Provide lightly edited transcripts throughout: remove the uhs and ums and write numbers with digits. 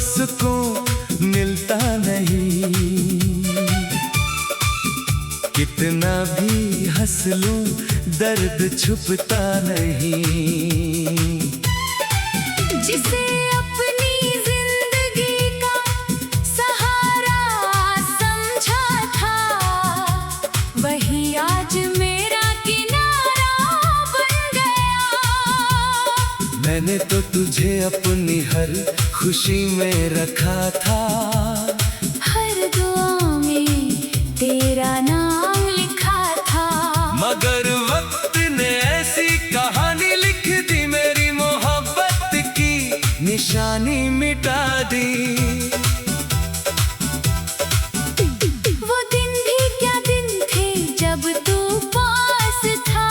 सुकून मिलता नहीं। कितना भी हंस लूं दर्द छुपता नहीं। जिसे अपनी जिंदगी का सहारा समझा था, वही आज मेरा किनारा बन गया। मैंने तो तुझे अपनी हर खुशी में रखा था, हर दुआ में तेरा नाम लिखा था। मगर वक्त ने ऐसी कहानी लिख दी, मेरी मोहब्बत की निशानी मिटा दी। वो दिन भी क्या दिन थे जब तू पास था,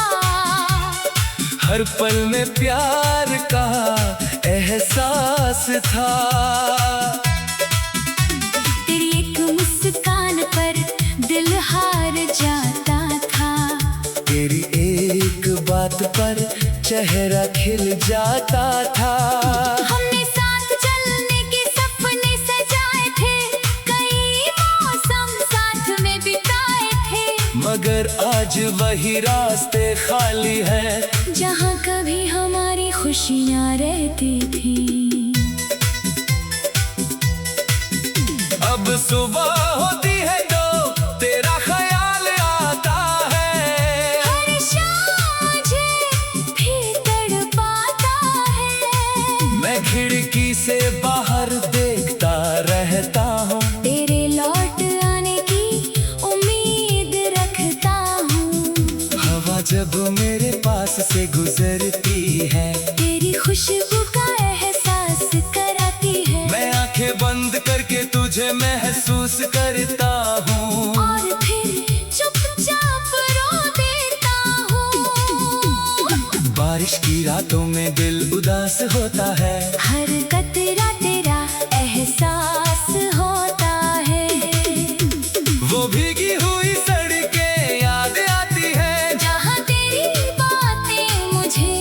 हर पल में प्यार का एहसास था। तेरी एक मुस्कान पर दिल हार जाता था, तेरी एक बात पर चेहरा खिल जाता था। हमने साथ चलने के सपने सजाए थे, कई मौसम साथ में बिताए थे। मगर आज वही रास्ते खाली है, जहाँ कभी हमारी खुशियाँ रहती थी। अब सुबह होती है तो तेरा ख्याल आता है, हर शाम मुझे भी तड़पाता है। मैं खिड़की से बाहर देखता रहता हूँ, तेरे लौट आने की उम्मीद रखता हूँ। हवा जब मेरे पास से गुजरती है, तेरी खुशबू का एहसास कराती है। मैं आंखें बंद करके तुझे महसूस करता हूँ, और फिर चुपचाप रो देता हूँ। बारिश की रातों में दिल उदास होता है, हर कतरा तेरा एहसास होता है। वो भीगी हुई सड़कें याद आती है, जहाँ तेरी बातें मुझे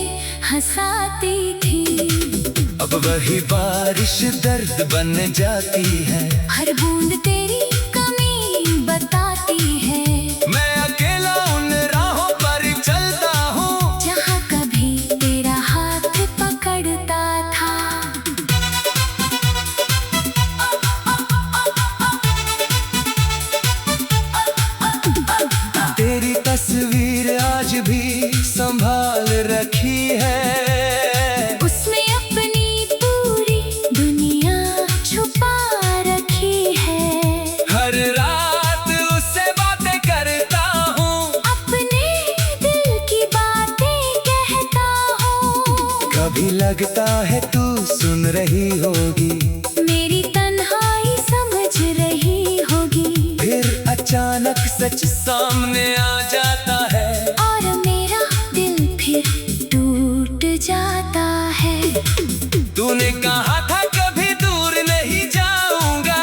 हंसाती थी। अब वही बारिश दर्द बन जाती है, हर बूंद तेरी कमी बताती है। मैं अकेला उन राहों पर चलता हूँ, जहाँ कभी तेरा हाथ पकड़ता था। तेरी तस्वीर आज भी संभाल रखी है, उसमें अपनी पूरी दुनिया छुपा रखी है। हर रात उससे बातें करता हूँ, अपने दिल की बातें कहता हूँ। कभी लगता है तू सुन रही होगी, मेरी तन्हाई समझ रही होगी। फिर अचानक सच सामने आ जाता है, और मेरा दिल फिर टूट जाता है। तूने कहा था कभी दूर नहीं जाऊंगा,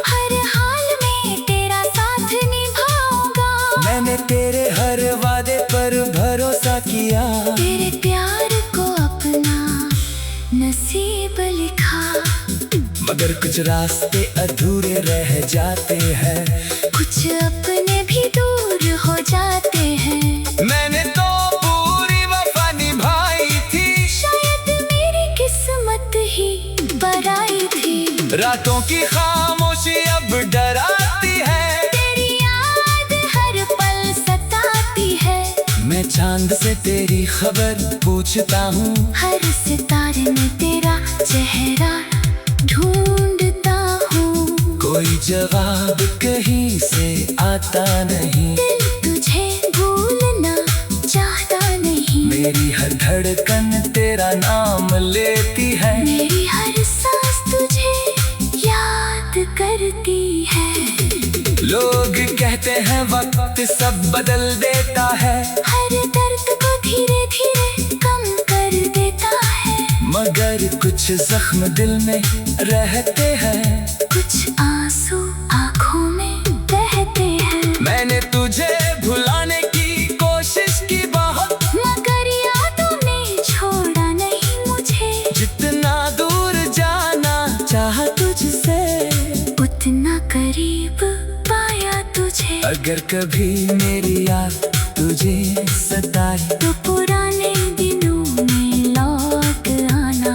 हर हाल में तेरा साथ निभाऊंगा। मैंने तेरे हर वादे पर भरोसा किया, तेरे प्यार को अपना नसीब लिखा। मगर कुछ रास्ते अधूरे रह जाते हैं, कुछ अपने भी दूर हो जाते हैं। मैंने तो पूरी वफा निभाई थी, शायद मेरी किस्मत ही बराई थी। रातों की खामोशी अब डराती है, तेरी याद हर पल सताती है। मैं चांद से तेरी खबर पूछता हूँ, हर सितारे में तेरा चेहरा ढूंढता हूँ। कोई जवाब कहीं से आता नहीं, दिल तुझे भूलना चाहता नहीं। मेरी हर धड़कन तेरा नाम लेती है, मेरी हर सांस तुझे याद करती है। लोग कहते हैं वक्त सब बदल देता है, हर दर्द को धीरे धीरे कम कर देता है। मगर कुछ जख्म दिल में रहते हैं, कुछ आंसू आँखों में बहते हैं। मैंने तुझे भुलाने की कोशिश की बहुत, मगर यादों ने छोड़ा नहीं मुझे। जितना दूर जाना चाह तू अगर कभी मेरी याद तुझे सताए तो पुराने दिनों में लौट आना,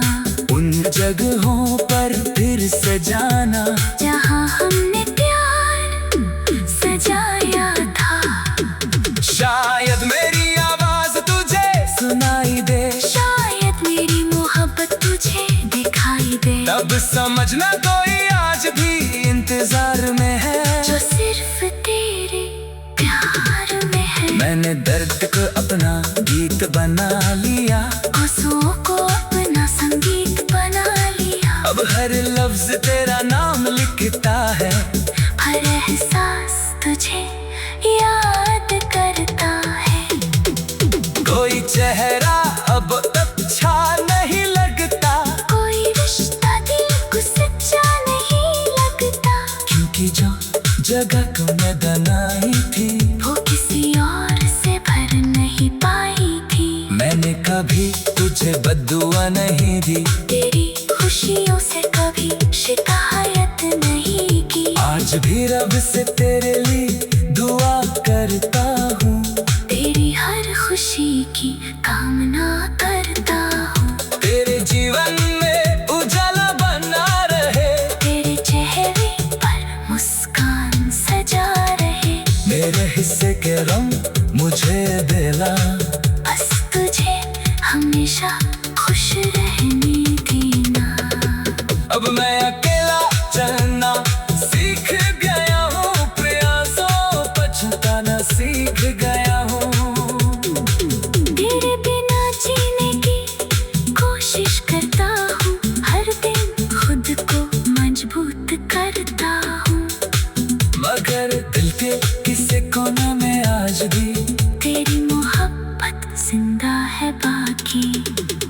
उन जगहों पर फिर सजाना जहाँ हमने प्यार सजाया था। शायद मेरी आवाज तुझे सुनाई दे, शायद मेरी मोहब्बत तुझे दिखाई दे, तब समझना कोई आज भी इंतजार में है, जो सिर्फ तेरे प्यार में है। मैंने दर्द को अपना गीत बना लिया, आंसुओं को अपना संगीत बना लिया, अब हर लफ्ज तेरा नाम लिखता है, हर एहसास तुझे याद करता है। कोई चेहरा अब अच्छा नहीं लगता, कोई रिश्ता दिल को सच्चा नहीं लगता, क्योंकि जो जगह को मैं बनाई थी वो किसी और से भर नहीं पाई थी। मैंने कभी तुझे बद्दुआ नहीं दी, तेरी खुशियों से कभी शिकायत नहीं की, आज भी रब से तेरे लिए दुआ करता हूँ, तेरी हर खुशी की कामना करता हूँ। तेरे जीवन में उजाला बना रहे, तेरे चेहरे पर मुस्कान सजा रहे, मेरे हिस्से के रंग मुझे दिला, बस तुझे हमेशा खुश रहने देना। अब मैं अकेला चलना सीख गया हूँ, प्रयासों पछताना सीख गया हूँ, तेरे बिना जीने की कोशिश करता हूँ, हर दिन खुद को मजबूत करता हूँ, मगर दिल के किसी कोने में आज भी तेरी मोहब्बत जिंदा है बाकी।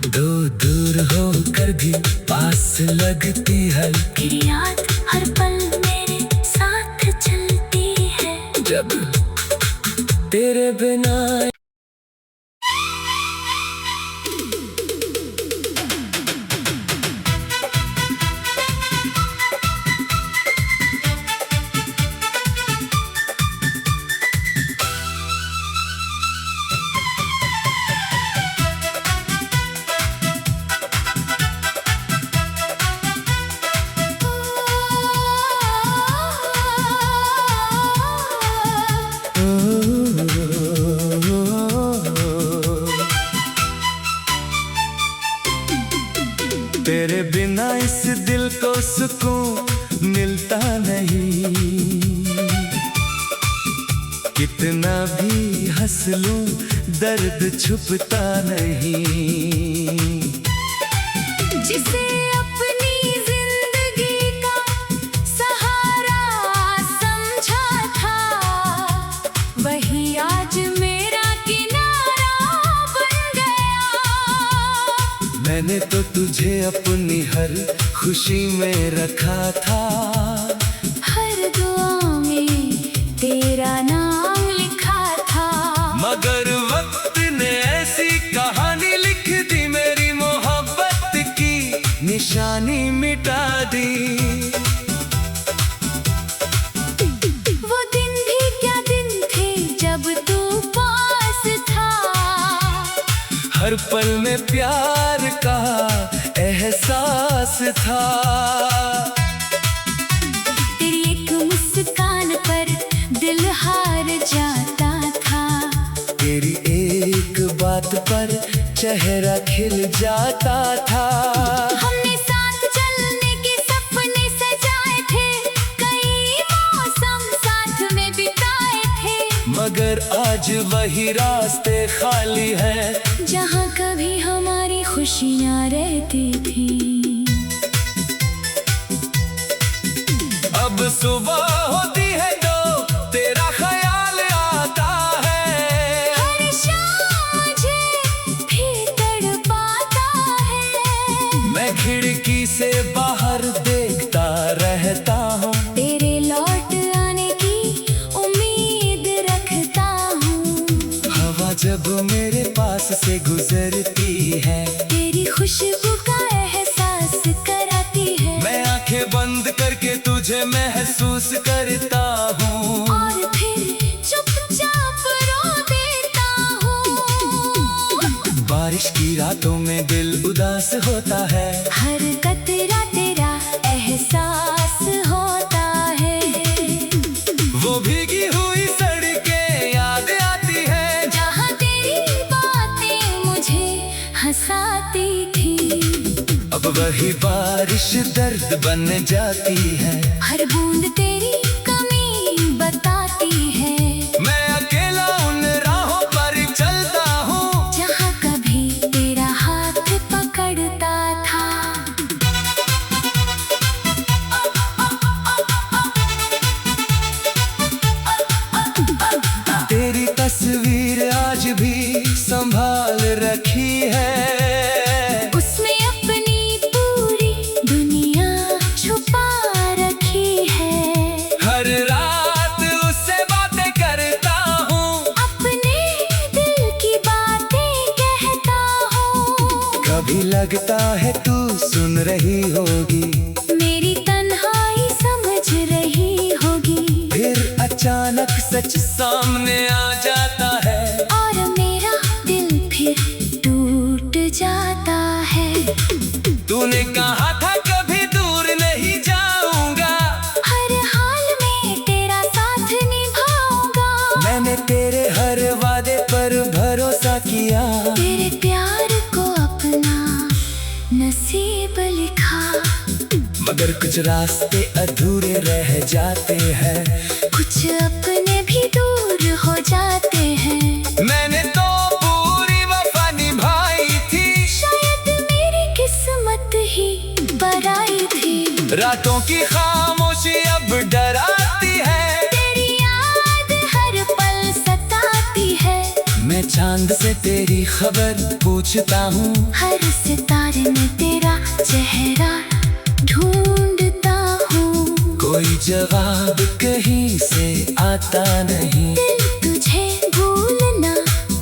दो दूर होकर भी पास लगती है, तेरी याद हर पल मेरे साथ चलती है, जब तेरे बिना। तेरे बिना इस दिल को सुकून मिलता नहीं, कितना भी हंस लूं दर्द छुपता नहीं, जिसे अपनी जिंदगी का सहारा समझा था, वही आज मेरा किनारा बन गया। मैंने तो तुझे अपनी हर खुशी में रखा था, हर दुआ में तेरा नाम लिखा था, मगर वक्त ने ऐसी कहानी लिख दी, मेरी मोहब्बत की निशानी मिटा दी। वो दिन भी क्या दिन थे जब तू पास था, हर पल में प्यार का एहसास था, तेरी एक मुस्कान पर दिल हार जाता था, तेरी एक बात पर चेहरा खिल जाता था। हमने साथ चलने के सपने सजाए थे, कई मौसम साथ में बिताए थे, मगर आज वही रास्ते खाली है, जहाँ कभी हमारी खुशियाँ रहती थी। अब सुबह होती है तो तेरा ख्याल आता है, हर शाम मुझे फिर तड़पाता है, मैं खिड़की से बाहर देखता रहता हूँ, तेरे लौट आने की उम्मीद रखता हूँ, हवा जब मेरे पास से गुजरती है, तेरी खुशबू का एहसास कराती है, मैं आंखें बंद करके तुझे महसूस करता हूँ, और फिर बारिश की रातों में दिल उदास होता है, हर कतरा तेरा एहसास होता है। वो भीगी हुई सड़कें याद आती है, जहाँ तेरी बातें मुझे हंसाती थी। अब वही बारिश दर्द बन जाती है, हर बूंद तेरी कमी बताती है। मैं अकेला उन राहों पर चलता हूँ, जहाँ कभी तेरा हाथ पकड़ता था। तेरी तस्वीर आज भी संभाल रखी है, उसमें अपनी पूरी दुनिया छुपा रखी है। हर रात उससे बातें करता हूँ, अपने दिल की बातें कहता हूँ। कभी लगता है तू सुन रही होगी, मेरी तन्हाई समझ रही होगी। फिर अचानक सच सामने आ जाता है, और मेरा दिल फिर टूट जाता है। तूने कहा था कभी दूर नहीं जाऊंगा, हर हाल में तेरा साथ निभाऊंगा। मैंने तेरे हर वादे पर भरोसा किया, तेरे प्यार को अपना नसीब लिखा। मगर कुछ रास्ते अधूरे रह जाते हैं, कुछ अपने भी दूर हो जाते हैं। मैंने तो पूरी वफा निभाई थी, शायद मेरी किस्मत ही बराई थी। रातों की खामोशी अब डराती है, तेरी याद हर पल सताती है। मैं चांद से तेरी खबर पूछता हूँ, हर सितारे में तेरा चेहरा ढूंढता हूँ। कोई जवाब कहीं से आता नहीं, दिल तुझे भूलना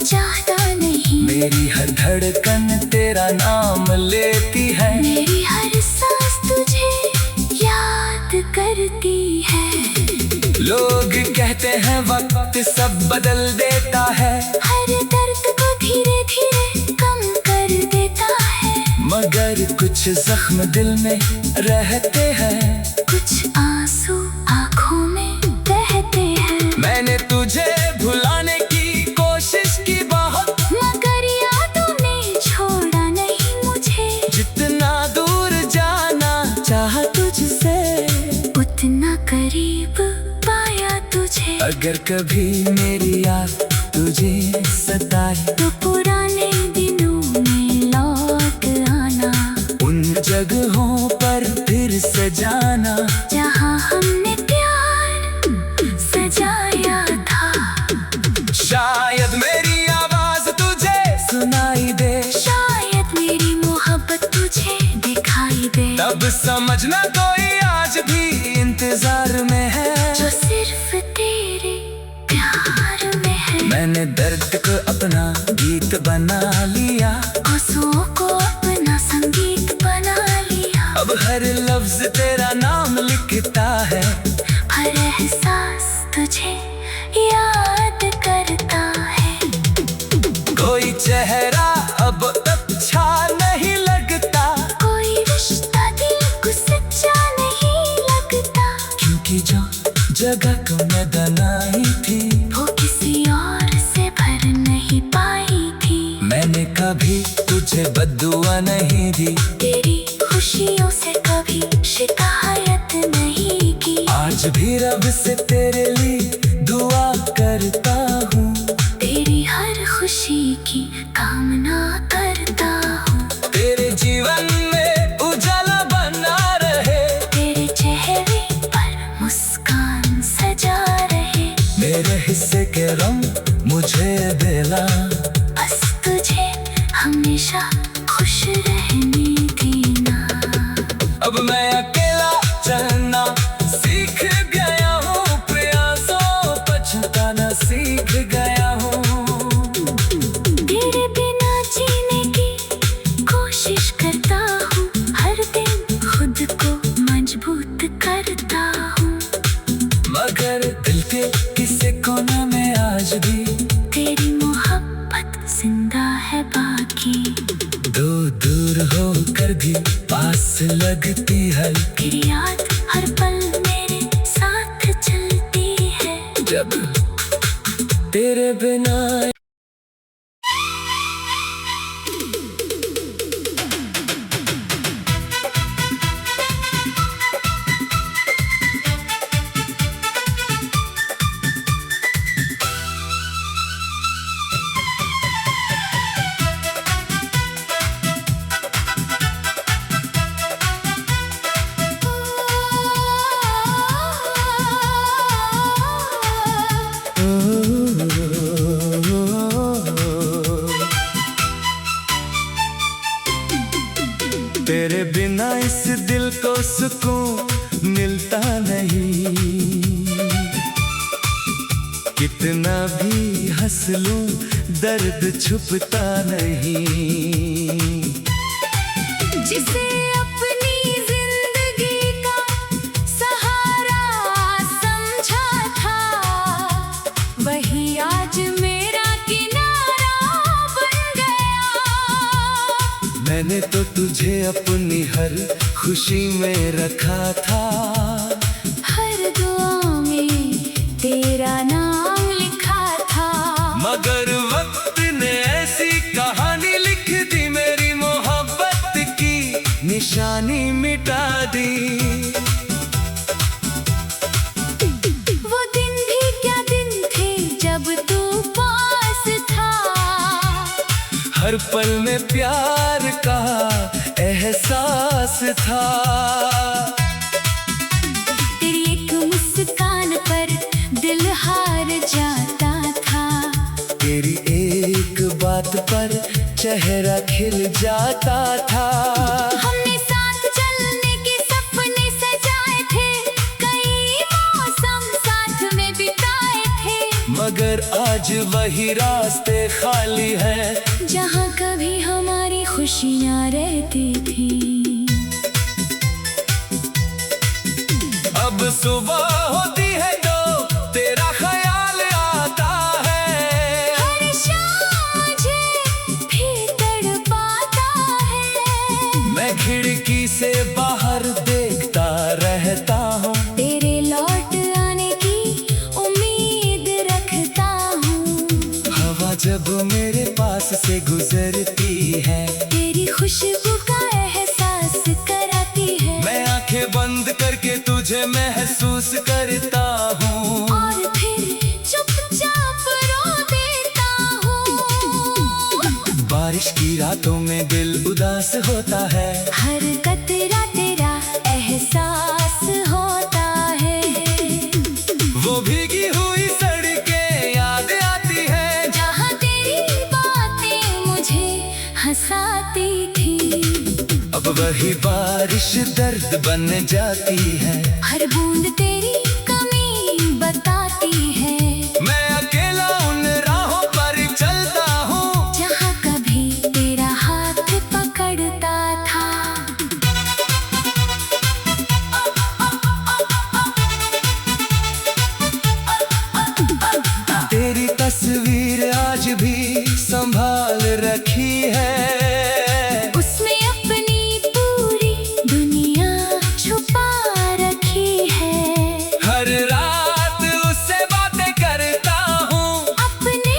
चाहता नहीं। मेरी हर धड़कन तेरा नाम लेती है, मेरी हर सांस तुझे याद करती है। लोग कहते हैं वक्त सब बदल देता है, हर दर्द को धीरे धीरे कम कर देता है। मगर कुछ जख्म दिल में रहते हैं, कुछ आंसू आँखों में बहते हैं। मैंने तुझे भुलाने की कोशिश की बहुत, मगर यादों ने छोड़ा नहीं मुझे। जितना दूर जाना चाहा तुझसे, उतना करीब पाया तुझे। अगर कभी मेरी याद तुझे सताए, तो पुराने दिनों में लौट आना। उन जगहों पर फिर से जाना, जहाँ हमने प्यार सजाया था। शायद मेरी आवाज तुझे सुनाई दे, शायद मेरी मोहब्बत तुझे दिखाई दे। तब समझना कोई आज भी इंतजार में है, जो सिर्फ तेरे प्यार में है। मैंने दर्द को अपना गीत बना लिया, आंसुओं को अपना संगीत बना लिया। अब हर लफ्ज तेरा नाम लिखता है, हर एहसास तुझे याद करता है। कोई चेहरा अब अच्छा नहीं लगता, कोई रिश्ता दिल को सच्चा नहीं लगता। क्योंकि जो जगह को मैं बनाई थी, वो किसी और से भर नहीं पाई थी। मैंने कभी तुझे बद्दुआ नहीं दी, तेरी खुशियों से कभी शिकायत नहीं की। आज भी रब से तेरे लिए दुआ करता हूँ, तेरी हर खुशी की कामना करता हूँ। तेरे जीवन में उजाला बना रहे, तेरे चेहरे पर मुस्कान सजा रहे। मेरे हिस्से के रंग मुझे देना, बस तुझे हमेशा खुश रहने देना। अब मैं अकेला चलना सीख गया हूँ, प्रयासों पछताना सीख गया हूँ। तेरे बिना जीने की कोशिश करता हूँ, हर दिन खुद को मजबूत करता हूँ। मगर दिल के किसी कोने में आज भी तेरी मोहब्बत जिंदा है बाकी। कर भी पास लगती है, फिर याद हर पल मेरे साथ चलती है। जब तेरे बिना। तेरे बिना इस दिल को सुकून मिलता नहीं, कितना भी हंस लूं दर्द छुपता नहीं। जिसे अपनी जिंदगी का सहारा समझा था, वही आज मेरा किनारा बन गया। मैंने तो तुझे अपनी हर खुशी में रखा था, हर दुआ में तेरा नाम लिखा था। मगर वक्त ने ऐसी कहानी लिख दी, मेरी मोहब्बत की निशानी मिटा दी। वो दिन भी क्या दिन थे जब तू पास था, हर पल में प्यार का एहसास था। तेरी एक मुस्कान पर दिल हार जाता था, तेरी एक बात पर चेहरा खिल जाता था। हमने साथ चलने के सपने सजाए थे, कई मौसम साथ में बिताए थे। मगर आज वही रास्ते खाली हैं, जहाँ कभी हमारी खुशियाँ रहती थी। अब सुबह होती है तो तेरा ख्याल आता है, हर शाम मुझे फिर तड़पाता है। मैं खिड़की से बाहर देखता रहता हूँ, तेरे लौट आने की उम्मीद रखता हूँ। हवा जब मेरे पास से गुजरती है, तेरी खुशबू का एहसास कराती है। मैं आंखें बंद करके तुझे महसूस करता हूँ, और फिर चुपचाप रो देता हूँ। बारिश की रातों में दिल उदास होता है, हर कतरा तेरा एहसास होता है। वो भीगी हुई सड़कें याद आती है, जहाँ तेरी बातें मुझे हंसाती थी। अब वही बारिश दर्द बन जाती है, हर बूंद तेरी कमी बताती है। मैं अकेला उन राहों पर चलता हूँ, जहाँ कभी तेरा हाथ पकड़ता था। तेरी तस्वीर आज भी संभाल रखी है, उसमें अपनी पूरी दुनिया छुपा रखी है। हर रात उससे बातें करता हूँ, अपने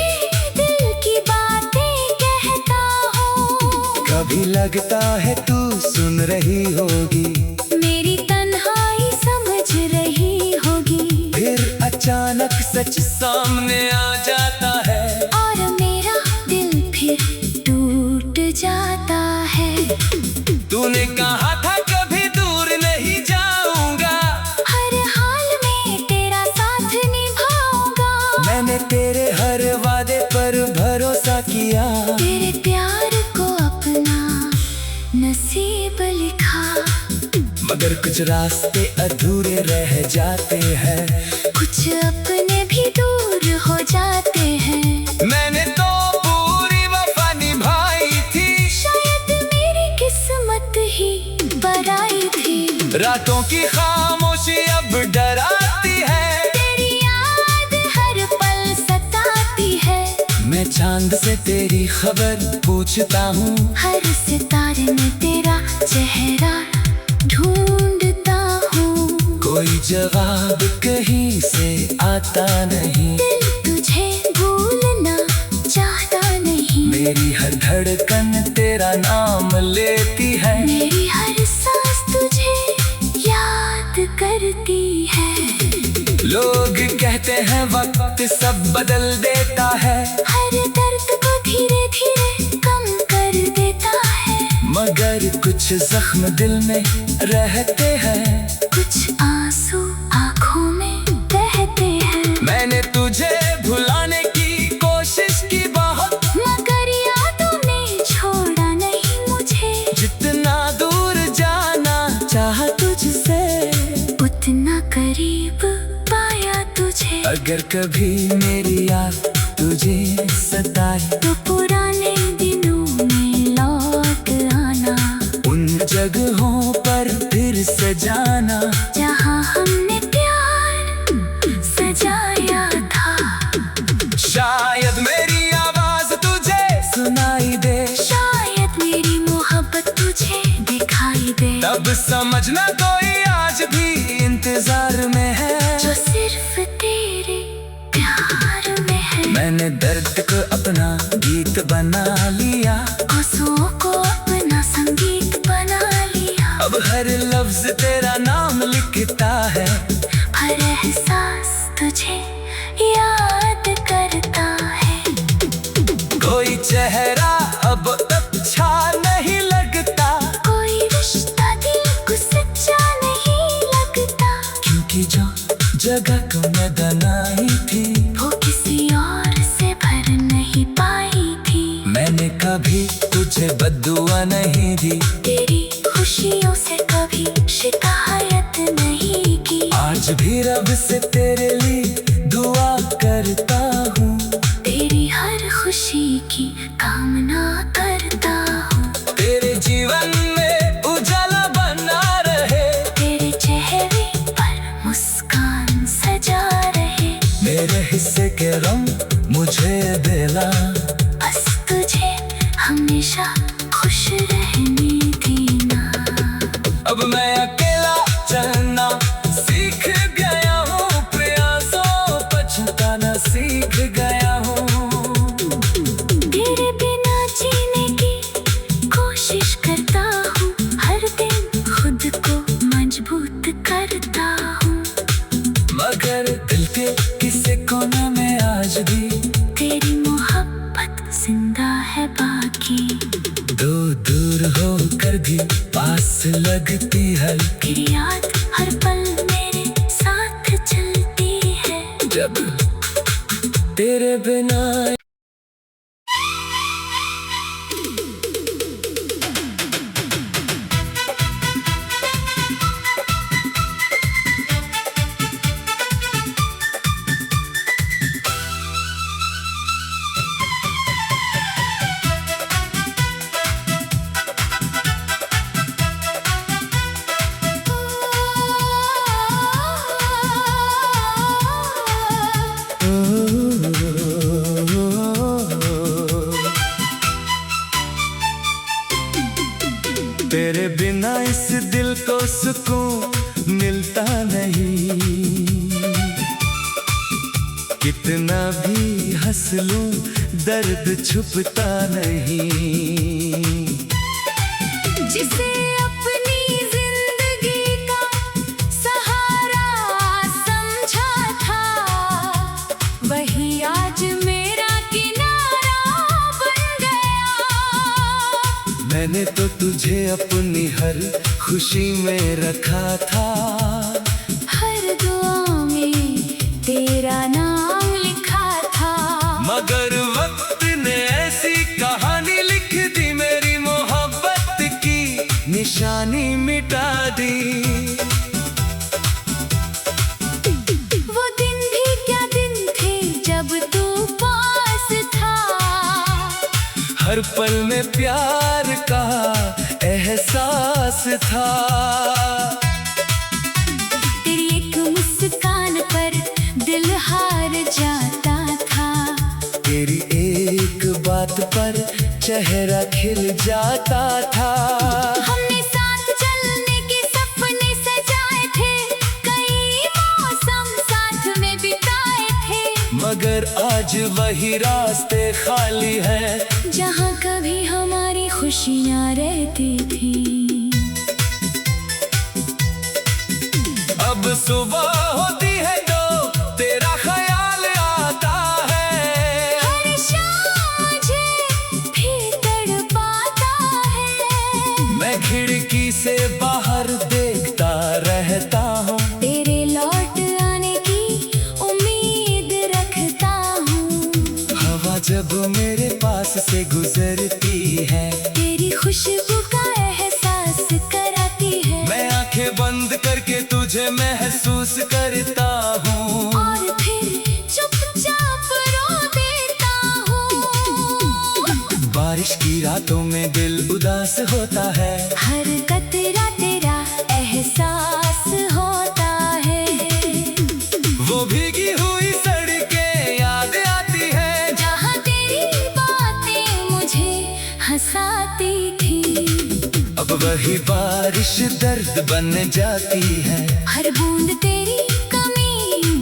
दिल की बातें कहता हूँ। कभी लगता है तू सुन रही होगी, मेरी तन्हाई समझ रही होगी। फिर अचानक सच सामने आ जाता है, और मेरा दिल फिर टूट जाता है। तूने कहा था कभी दूर नहीं जाऊंगा, हर हाल में तेरा साथ निभाऊंगा। मैंने तेरे हर वादे पर भरोसा किया, तेरे प्यार को अपना नसीब लिखा। मगर कुछ रास्ते अधूरे रह जाते हैं, कुछ अपने भी दूर हो जाते हैं। मैंने तो पूरी वफा निभाई थी, शायद मेरी किस्मत ही बराई थी। रातों की खामोशी अब डराती है, तेरी याद हर पल सताती है। मैं चांद से तेरी खबर पूछता हूँ, हर सितारे में तेरा चेहरा ढूंढता हूँ, कोई जवाब कहीं से आता नहीं। दिल तुझे भूलना चाहता नहीं, मेरी हर धड़कन तेरा नाम लेती है। मेरी हर सांस तुझे याद करती है। लोग कहते हैं वक्त सब बदल देता है, हर दर्द को धीरे धीरे कम कर देता है, मगर कुछ जख्म दिल में रहते हैं, कुछ आंसू आँखों में बहते हैं। मैंने तुझे भुलाने की कोशिश की बहुत, मगर यादों ने छोड़ा नहीं मुझे। जितना दूर जाना चाहा तुझसे, उतना करीब पाया तुझे। अगर कभी मेरी याद तुझे सताए, तो पुराने दिनों में लौट आना, उन जगहों पर फिर सजाना, जहाँ हमने प्यार सजाया था। शायद मेरी आवाज तुझे सुनाई दे, शायद मेरी मोहब्बत तुझे दिखाई दे, तब समझना कोई आज भी इंतजार में है, जो सिर्फ तेरे प्यार में है। मैंने दर्द को अपना गीत बना लिया, आंसुओं को अपना संगीत बना लिया। अब हर लफ्ज तेरा नाम लिखता है, हर एहसास तुझे याद करता है। कोई चेहरा अब अच्छा नहीं लगता, कोई रिश्ता दिल को सच्चा नहीं लगता, क्योंकि जो जगह को मैं बनाई थी, वो किसी और से भर नहीं पाई थी। मैंने कभी तुझे बद्दुआ नहीं दी, तेरी खुशियों से कभी शिकायत नहीं की। आज भी रब से तेरे लिए दुआ करता हूँ, तेरी हर खुशी की कामना करता हूँ। तेरे जीवन में उजाला बना रहे, तेरे चेहरे पर मुस्कान सजा रहे, मेरे हिस्से के गम मुझे दिला, बस तुझे हमेशा खुश रहने देना। अब मैं अकेला चलना सीख गया हूँ, प्रयासों पछताना सीख गया हूँ। तेरे बिना जीने की कोशिश करता हूँ, हर दिन खुद को मजबूत करता हूँ, मगर दिल के किसी कोने में आज भी तेरी मोहब्बत जिंदा है बाकी। दो दूर होकर भी पास लगती है, तेरी याद हर पल मेरे साथ चलती है। जब तेरे बिना। तेरे बिना इस दिल को सुकून मिलता नहीं, कितना भी हंस लूं दर्द छुपता नहीं। जिसे अपनी जिंदगी का सहारा समझा था, वही आज मेरा किनारा बन गया। मैंने तो तुझे अपनी हर खुशी में रखा था, हर दुआ में तेरा नाम लिखा था, मगर वक्त ने ऐसी कहानी लिख दी, मेरी मोहब्बत की निशानी मिटा दी। वो दिन भी क्या दिन थे जब तू पास था, हर पल में प्यार का एहसास था। तेरी एक मुस्कान पर दिल हार जाता था, तेरी एक बात पर चेहरा खिल जाता था। हमने आज वही रास्ते खाली है जहाँ कभी हमारी खुशियाँ रहती थी। अब सुबह होती है तो तेरा ख्याल आता है, हर शाम मुझे भी तड़पाता है। मैं खिड़की से बाहर देखता रहता हूँ, तेरे लौट आने की उम्मीद रखता हूँ। हवा जब मेरे पास से गुजरती है, तेरी खुशबू का एहसास कराती है। मैं आंखें बंद करके तुझे महसूस करता हूँ, और फिर चुपचाप रो देता हूँ। बारिश की रातों में दिल उदास होता है, हर कतरा तेरा एहसास होता है। वो भीगी हुई सड़कें याद आती है, जहाँ तेरी बातें मुझे हंसाती थी। अब वही बारिश दर्द बन जाती है, हर बूंद तेरी कमी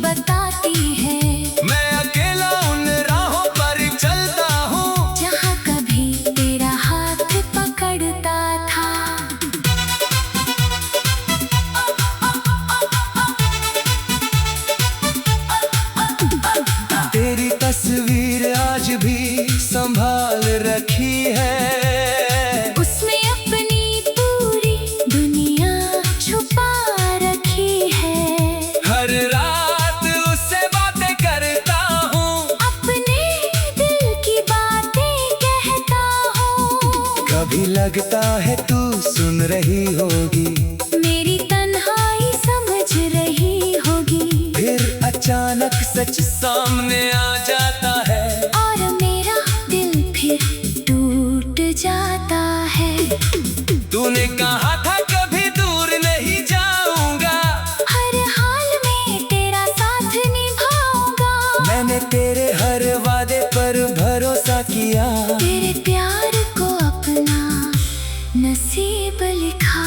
बताती है। मैं अकेला उन राहों पर चलता हूँ, जहाँ कभी तेरा हाथ पकड़ता था। तेरी तस्वीर आज भी संभाल रखी है, उसमें अपनी पूरी दुनिया छुपा रखी है। हर रात उससे बातें करता हूँ, अपने दिल की बातें कहता हूँ। कभी लगता है तू सुन रही होगी, मेरी तन्हाई समझ रही होगी। फिर अचानक सच सामने आ जाता है, और मेरा दिल फिर टूट जाता है। तूने कहा था कभी दूर नहीं जाऊंगा, हर हाल में तेरा साथ निभाऊंगा। मैंने तेरे हर वादे पर भरोसा किया, तेरे प्यार को अपना नसीब लिखा।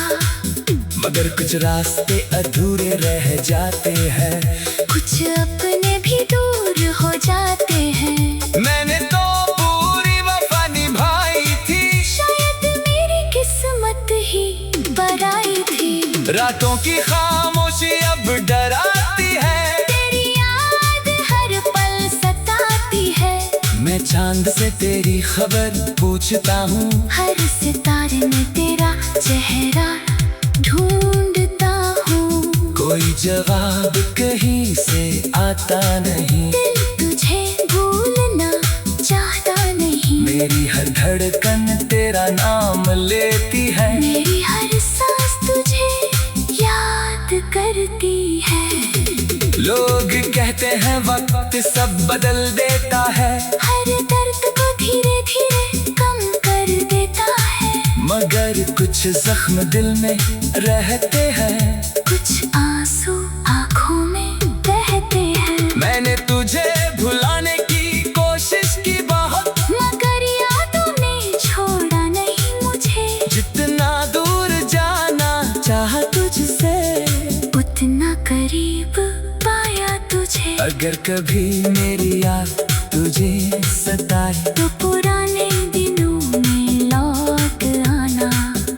मगर कुछ रास्ते अधूरे रह जाते हैं, कुछ अपने भी दूर हो जाते हैं। मैंने तो पूरी वफा निभाई थी, शायद मेरी किस्मत ही बराई थी। रातों की खामोशी अब डराती है, तेरी याद हर पल सताती है। मैं चांद से तेरी खबर पूछता हूँ, हर सितारे में तेरा चेहरा ढूंढता हूँ। कोई जवाब कहीं से आता नहीं, दिल तुझे भूलना चाहता नहीं। मेरी हर धड़कन तेरा नाम लेती है, मेरी हर सांस तुझे याद करती है। लोग कहते हैं वक्त सब बदल देता है, हर दर्द को धीरे धीरे कम कर देता है। मगर कुछ जख्म दिल में रहते हैं, कुछ आंसू आँखों में बहते हैं। मैंने तुझे भुलाने की कोशिश की बहुत, मगर यादों ने छोड़ा नहीं मुझे। जितना दूर जाना चाहा तुझसे, उतना करीब पाया तुझे। अगर कभी मेरी याद तुझे सताए, तो पुराने दिनों में लौट आना।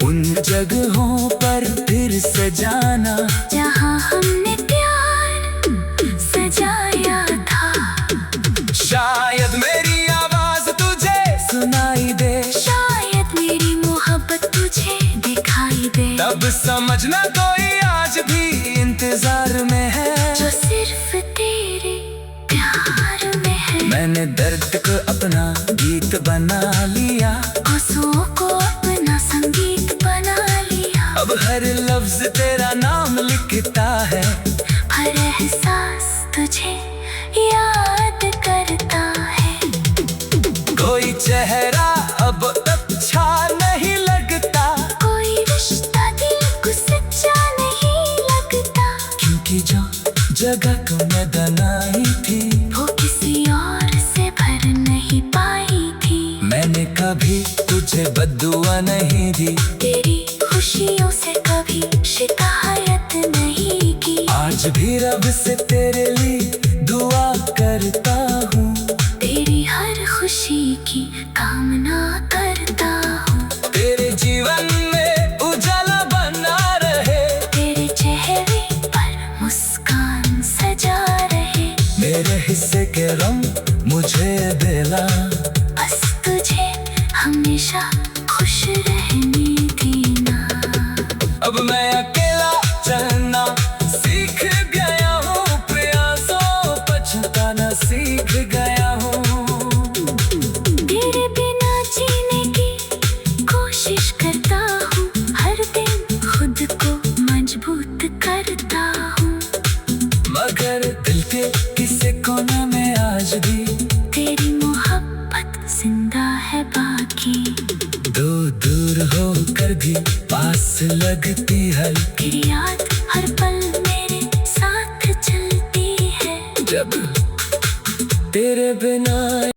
उन जगहों पर फिर सजाना, जहाँ हमने प्यार सजाया था। शायद मेरी आवाज तुझे सुनाई दे, शायद मेरी मोहब्बत तुझे दिखाई दे। तब समझना कोई आज भी इंतजार में है, जो सिर्फ तेरे प्यार में है। मैंने दर्द को अपना गीत बना लिया, आंसुओं को अपना संगीत बना लिया। अब हर लफ्ज तेरा नाम लिखता है, हर एहसास तुझे याद करता है। कोई चेहरा अब अच्छा नहीं लगता, कोई रिश्ता दिल को सच्चा नहीं लगता। क्योंकि जो जगह को मैं बनाई थी, वो किसी और से भर नहीं पाई थी। मैंने कभी तुझे बद्दुआ नहीं दी, तेरी खुशियों से कभी शिकायत नहीं की। आज भी रब से तेरे लिए दुआ करता हूँ, हमेशा खुश रहनी थी ना। अब मैं अकेला चलना सीख गया हूँ, प्रयासों पछताना सीख गया हूँ। तेरे बिना जीने की कोशिश करता हूँ, हर दिन खुद को मजबूत करता हूँ। मगर दिल के किसी कोने में आज भी तेरी मोहब्बत जिंदा है बाकी। दो दूर होकर भी पास लगती है, तेरी याद हर पल मेरे साथ चलती है। जब तेरे बिना